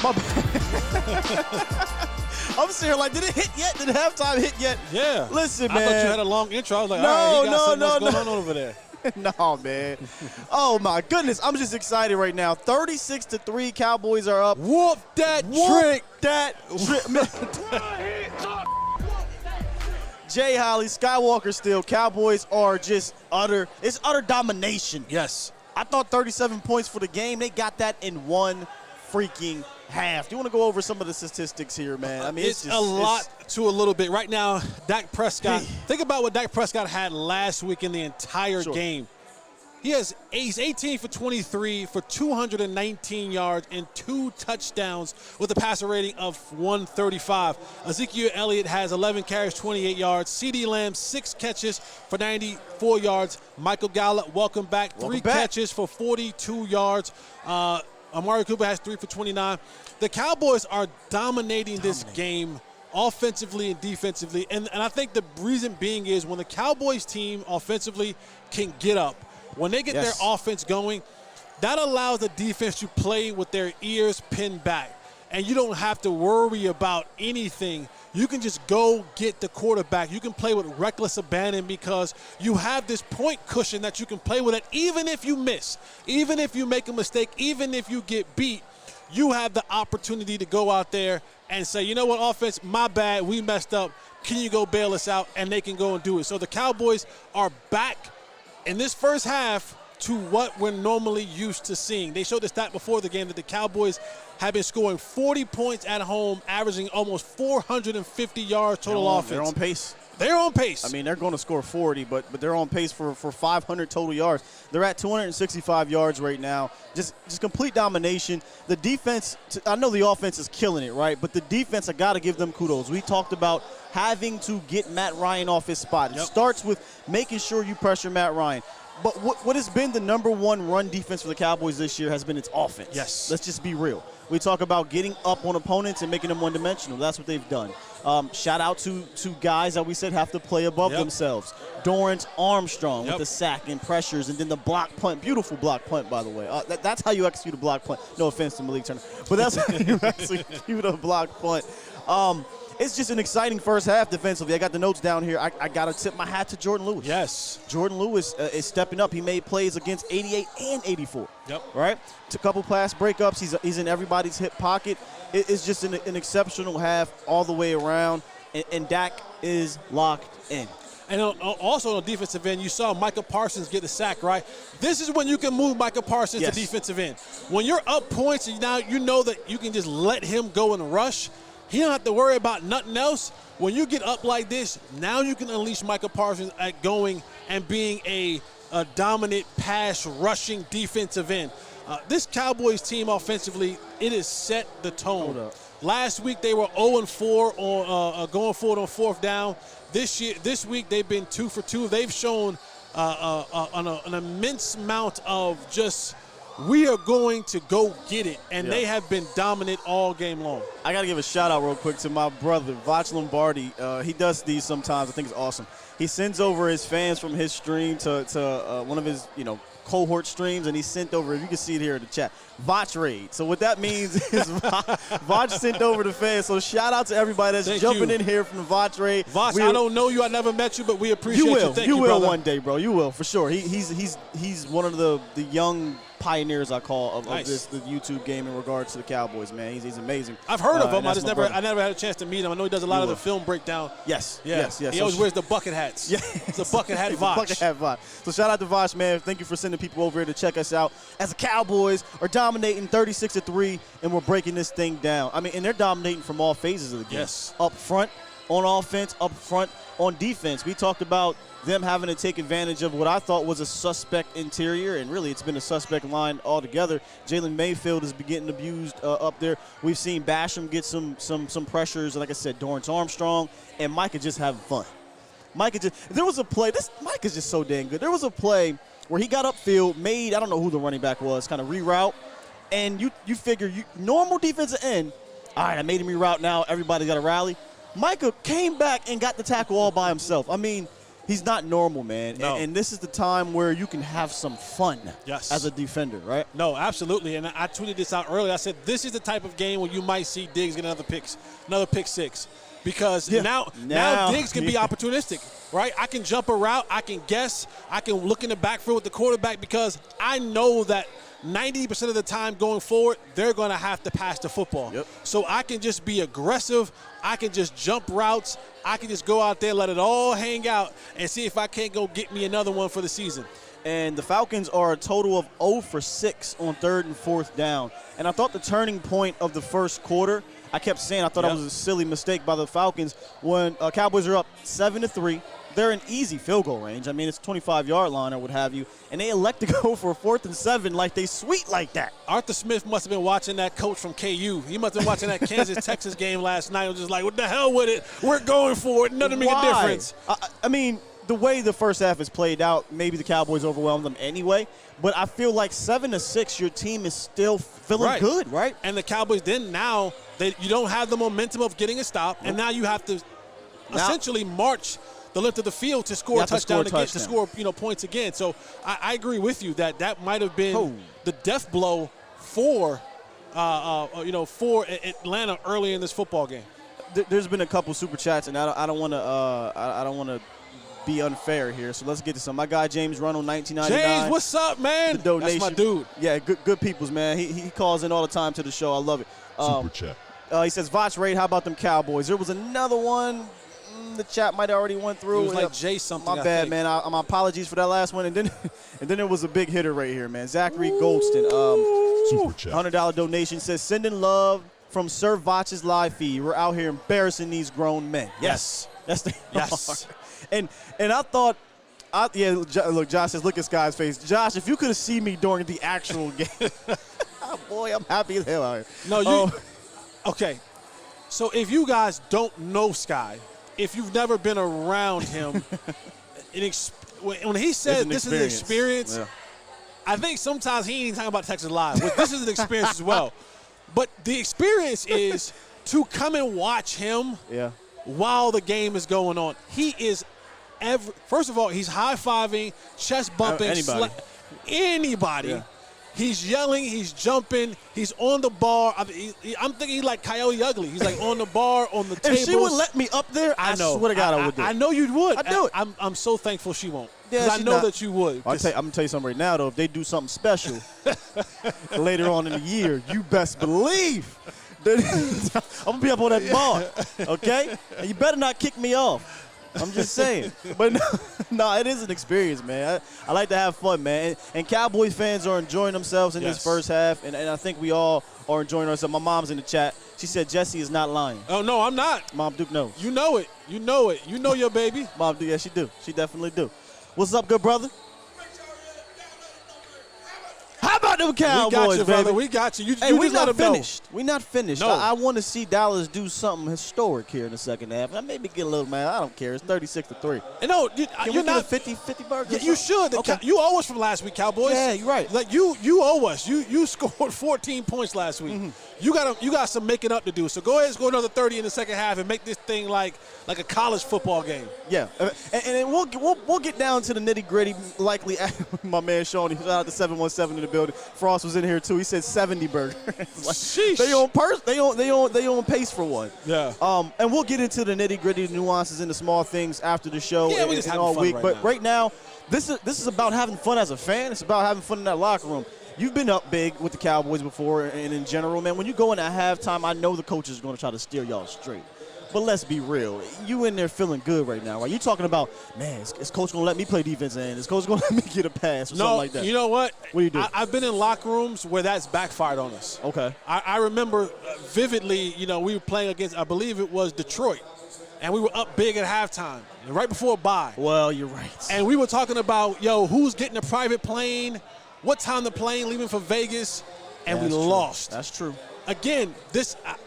My I'm sitting here like, did it hit yet? Did halftime hit yet? Yeah. Listen, man. I thought you had a long intro. I was like, No, all right, he got no, something no, else no. going on over there. No, man. Oh, my goodness. I'm just excited right now. 36-3, Cowboys are up. Whoop that Whoop that trick. Jay Holley, Skywalker still. Cowboys are just utter domination. Yes. I thought 37 points for the game. They got that in one freaking half. Do you want to go over some of the statistics here, man? I mean, it's just, a lot to a little bit. Right now, Dak Prescott, think about what Dak Prescott had last week in the entire game. He's 18 for 23 for 219 yards and 2 touchdowns with a passer rating of 135. Ezekiel Elliott has 11 carries, 28 yards. CeeDee Lamb, 6 catches for 94 yards. Michael Gallup, welcome back, 3 catches for 42 yards. Amari Cooper has 3 for 29. The Cowboys are dominating this game offensively and defensively. And I think the reason being is when the Cowboys team offensively can get up, when they get their offense going, that allows the defense to play with their ears pinned back. And you don't have to worry about anything. You can just go get the quarterback. You can play with reckless abandon because you have this point cushion that you can play with it. Even if you miss, even if you make a mistake, even if you get beat, you have the opportunity to go out there and say, you know what, offense, my bad, we messed up. Can you go bail us out? And they can go and do it. So the Cowboys are back in this first half to what we're normally used to seeing. They showed the stat before the game that the Cowboys have been scoring 40 points at home, averaging almost 450 yards total offense. They're on pace. They're on pace. I mean, they're going to score 40, but they're on pace for 500 total yards. They're at 265 yards right now. Just complete domination. The defense, I know the offense is killing it, right? But the defense, I got to give them kudos. We talked about having to get Matt Ryan off his spot. It starts with making sure you pressure Matt Ryan. But what has been the number one run defense for the Cowboys this year has been its offense. Yes. Let's just be real. We talk about getting up on opponents and making them one-dimensional. That's what they've done. Shout out to guys that we said have to play above themselves. Dorrance Armstrong with the sack and pressures, and then the block punt. Beautiful block punt, by the way. That's how you execute a block punt. No offense to Malik Turner, but that's how you execute a block punt. It's just an exciting first half defensively. I got the notes down here. I got to tip my hat to Jordan Lewis. Yes. Jordan Lewis is stepping up. He made plays against 88 and 84. Yep. Right? It's a couple pass breakups. He's in everybody's hip pocket. It's just an exceptional half all the way around, and Dak is locked in. And also on the defensive end, you saw Micah Parsons get the sack, right? This is when you can move Micah Parsons to defensive end. When you're up points and now you know that you can just let him go and rush, he don't have to worry about nothing else. When you get up like this, now you can unleash Micah Parsons at going and being a dominant pass rushing defensive end. This Cowboys team offensively, it has set the tone. Last week they were 0-4 on going forward on 4th down. This week they've been 2 for 2. They've shown an immense amount of just, we are going to go get it, and they have been dominant all game long. I got to give a shout-out real quick to my brother, Vach Lombardi. He does these sometimes. I think it's awesome. He sends over his fans from his stream to one of his, cohort streams, and he sent over, if you can see it here in the chat, Vach Raid. So what that means is Vach sent over the fans. So shout out to everybody that's jumping in here from the Vach Raid. Vach, I don't know you. I never met you, but we appreciate you. Thank you, will brother. One day, bro. You will, for sure. He's one of the young pioneers, I call, of the YouTube game in regards to the Cowboys, man. He's amazing. I've heard of him. I never had a chance to meet him. I know he does a lot of the film breakdown. Yes. He always wears the bucket hats. Yeah. It's a bucket hat Vach. Bucket hat Vach. So shout out to Vach, man. Thank you for sending people over here to check us out. As the Cowboys are dominating 36-3, and we're breaking this thing down. I mean, and they're dominating from all phases of the game. Yes. Up front on offense, up front on defense. We talked about them having to take advantage of what I thought was a suspect interior, and really it's been a suspect line altogether. Jalen Mayfield is getting abused up there. We've seen Basham get some pressures, like I said, Dorrance Armstrong, and Micah just having fun. There was a play, Micah's just so dang good. There was a play where he got upfield, made, I don't know who the running back was, kind of reroute, and you figure, normal defensive end, all right, I made him reroute now, everybody's got to rally. Micah came back and got the tackle all by himself. I mean, He's not normal, man. No. And this is the time where you can have some fun as a defender, right? No, absolutely. And I tweeted this out earlier. I said this is the type of game where you might see Diggs get another pick six. Because now Diggs can be opportunistic, right? I can jump a route. I can guess. I can look in the backfield with the quarterback because I know that 90% of the time going forward, they're going to have to pass the football. Yep. So I can just be aggressive. I can just jump routes. I can just go out there, let it all hang out, and see if I can't go get me another one for the season. And the Falcons are a total of 0 for 6 on 3rd and 4th down. And I thought the turning point of the first quarter, I kept saying I thought it was a silly mistake by the Falcons when Cowboys are up 7-3. They're in easy field goal range. I mean, it's 25-yard line or what have you. And they elect to go for a 4th and 7 like they sweet like that. Arthur Smith must have been watching that coach from KU. He must have been watching that Kansas-Texas game last night. He was just like, what the hell with it? We're going for it. Nothing make a difference. I mean, the way the first half is played out, maybe the Cowboys overwhelmed them anyway. But I feel like 7-6, your team is still feeling good, right? And the Cowboys then now, you don't have the momentum of getting a stop, and now you have to essentially march the length of the field to score a touchdown again, to score points again. So I agree with you that might have been the death blow for Atlanta early in this football game. There's been a couple super chats, and I don't want to be unfair here, so let's get to some. My guy James Runnell, 1999. James, what's up, man? That's my dude. Yeah, good peoples, man. He calls in all the time to the show. I love it. Super chat. He says, Voch Raid, how about them Cowboys? There was another one. The chat might have already went through. It was like Jay something. My bad, man. My apologies for that last one. And then there was a big hitter right here, man. Zachary Goldston. Super chat. $100 donation says, sending love from Sir Voch's live feed. We're out here embarrassing these grown men. Yes. That's the yes. And I thought, look, Josh says, look at Sky's face. Josh, if you could have seen me during the actual game, boy, I'm happy as hell out here. No, okay. So if you guys don't know Sky, if you've never been around him, when he said this is an experience, I think sometimes he ain't talking about Texas Live. But this is an experience as well. But the experience is to come and watch him while the game is going on. He is first of all, he's high-fiving, chest bumping, anybody. Yeah. He's yelling, he's jumping, he's on the bar. I'm thinking he's like Coyote Ugly. He's like on the bar, on the table. If she would let me up there, I swear to God I would do it. I know you would. I'd do it. I'm so thankful she won't. Yeah, I know that you would. I'm going to tell you something right now, though. If they do something special later on in the year, you best believe that I'm going to be up on that bar, okay? And you better not kick me off. I'm just saying. But no, it is an experience, man. I like to have fun, man. And Cowboys fans are enjoying themselves in this first half, and I think we all are enjoying ourselves. My mom's in the chat. She said Jesse is not lying. Oh, no, I'm not. Mom Duke knows. You know it. You know it. You know your baby. Mom Duke, yeah, she do. She definitely do. What's up, good brother? How about them Cowboys, we got you, baby? Brother. We got you. Hey, we're not finished. We're not finished. No. I want to see Dallas do something historic here in the second half. I maybe get a little mad. I don't care. It's 36-3. And no, you're not 50 burgers. Yeah, you should. Okay. You owe us from last week, Cowboys. Yeah, you're right. Like you owe us. You scored 14 points last week. Mm-hmm. You got some making up to do. So go ahead and score another 30 in the second half and make this thing like a college football game. Yeah, and we'll get down to the nitty gritty. Likely, my man Shawnee, shout out to 717 in the building. Frost was in here too. He said 70 burgers. Sheesh. They on pace for one. Yeah. And we'll get into the nitty gritty nuances and the small things after the show. Yeah, we just having fun week. Right but now. Right now, this is about having fun as a fan. It's about having fun in that locker room. You've been up big with the Cowboys before, and in general, man. When you go in at halftime, I know the coach is going to try to steer y'all straight. But let's be real. You in there feeling good right now, right? You talking about, man, is coach going to let me play defense, and is coach going to let me get a pass or something like that? You know what? What do you do? I've been in locker rooms where that's backfired on us. Okay. I remember vividly, we were playing against, I believe it was Detroit, and we were up big at halftime, right before a bye. Well, you're right. And we were talking about, who's getting a private plane, what time the plane leaving for Vegas, and we lost. That's true. Again,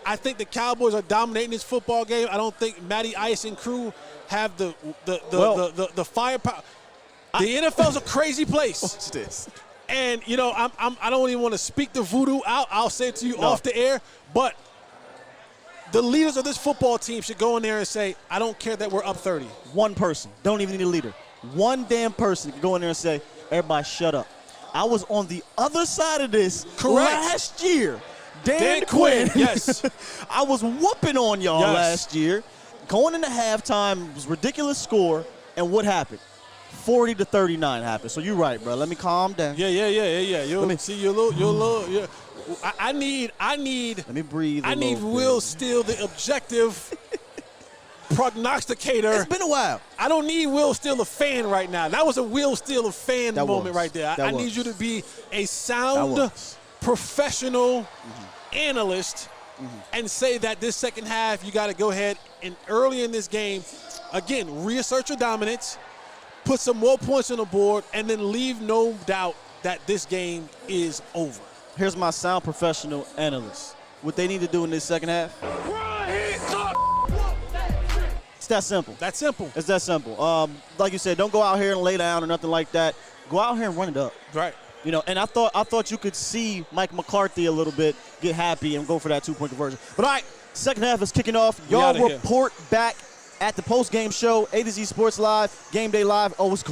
I think the Cowboys are dominating this football game. I don't think Matty Ice and crew have the firepower. The NFL's a crazy place. What's this? And I don't even want to speak the voodoo out. I'll say it to you off the air, but The leaders of this football team should go in there and say, I don't care that we're up 30. One person. Don't even need a leader. One damn person can go in there and say, everybody shut up. I was on the other side of this last year. Dan Quinn. Yes. I was whooping on y'all Yes. last year. Going into halftime, it was a ridiculous score. And what happened? 40-39 happened. So you're right, bro. Let me calm down. Yeah. You'll see you're a little. Yeah. I need. Let me breathe. I need Will Steele, the objective prognosticator. It's been a while. I don't need Will Steele, the fan, right now. That was a Will Steele, the fan moment right there. I need you to be a sound, professional analyst and say that this second half you got to go ahead and early in this game, again, reassert your dominance, put some more points on the board, and then leave no doubt that this game is over. Here's my sound professional analyst. What they need to do in this second half. It's that simple. That's simple. It's that simple. Like you said, don't go out here and lay down or nothing like that. Go out here and run it up. Right. You know, and I thought you could see Mike McCarthy a little bit get happy and go for that 2-point conversion. But all right, second half is kicking off. Y'all report back at the post-game show, A to Z Sports Live, Game Day Live. Always